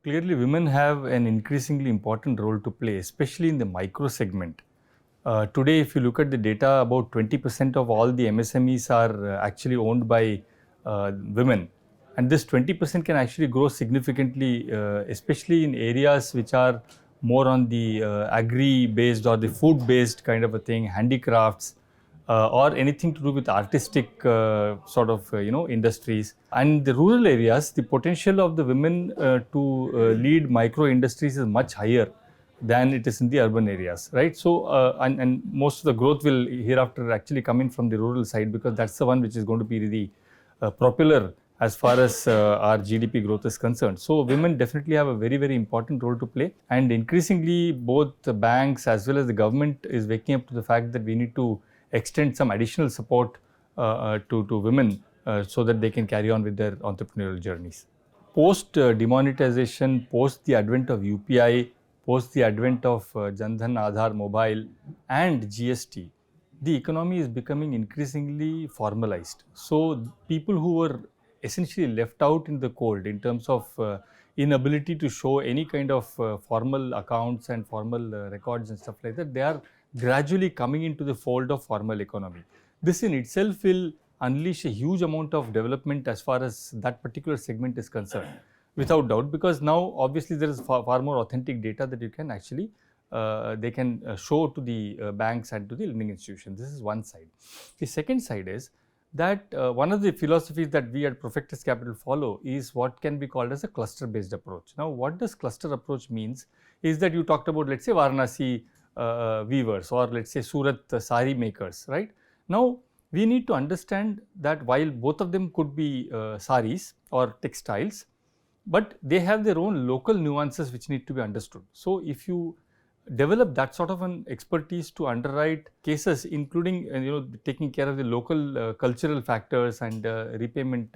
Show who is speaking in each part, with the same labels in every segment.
Speaker 1: Clearly, women have an increasingly important role to play, especially in the micro segment. Today, if you look at the data, about 20% of all the MSMEs are actually owned by women. And this 20% can actually grow significantly, especially in areas which are more on the agri-based or the food-based kind of a thing, handicrafts, or anything to do with artistic industries. And the rural areas, the potential of the women to lead micro industries is much higher than it is in the urban areas, right? So, and most of the growth will hereafter actually come in from the rural side, because that's the one which is going to be the propeller as far as our GDP growth is concerned. So, women definitely have a very, very important role to play, and increasingly both the banks as well as the government is waking up to the fact that we need to extend some additional support to women so that they can carry on with their entrepreneurial journeys. Post demonetization, post the advent of UPI, post the advent of Jan Dhan Aadhaar Mobile and GST, the economy is becoming increasingly formalized. So, people who were essentially left out in the cold in terms of inability to show any kind of formal accounts and formal records and stuff like that, they are gradually coming into the fold of formal economy. This in itself will unleash a huge amount of development as far as that particular segment is concerned, without doubt, because now obviously there is far more authentic data that you can actually they can show to the banks and to the lending institutions. This is one side. The second side is that one of the philosophies that we at Profectus Capital follow is what can be called as a cluster based approach. Now, what does cluster approach means is that you talked about, let's say, Varanasi weavers, or let's say Surat sari makers, right? Now, we need to understand that while both of them could be saris or textiles, but they have their own local nuances which need to be understood. So, if you develop that sort of an expertise to underwrite cases, including taking care of the local cultural factors and repayment,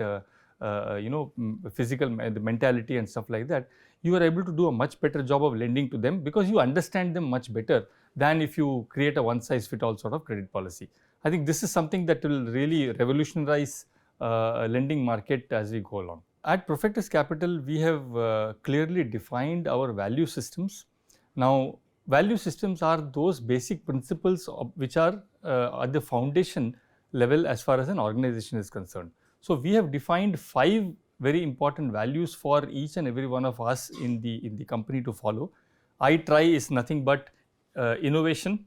Speaker 1: physical the mentality and stuff like that, you are able to do a much better job of lending to them, because you understand them much better than if you create a one size fit all sort of credit policy. I think this is something that will really revolutionize lending market as we go along. At Profectus Capital, we have clearly defined our value systems. Now, value systems are those basic principles which are at the foundation level as far as an organization is concerned. So, we have defined 5 very important values for each and every one of us in the company to follow. I-TRI is nothing but innovation,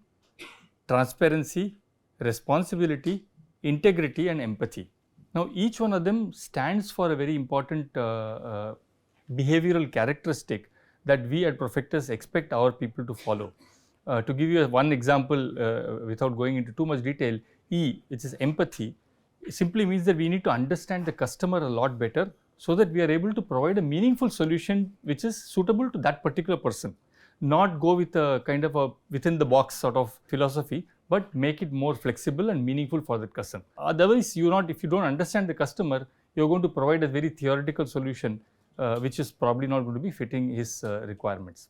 Speaker 1: transparency, responsibility, integrity and empathy. Now, each one of them stands for a very important behavioral characteristic that we at Profectus expect our people to follow. To give you one example, without going into too much detail, E, which is empathy, simply means that we need to understand the customer a lot better, so that we are able to provide a meaningful solution which is suitable to that particular person. Not go with a kind of a within the box sort of philosophy, but make it more flexible and meaningful for that customer. Otherwise, if you don't understand the customer, you're going to provide a very theoretical solution which is probably not going to be fitting his requirements.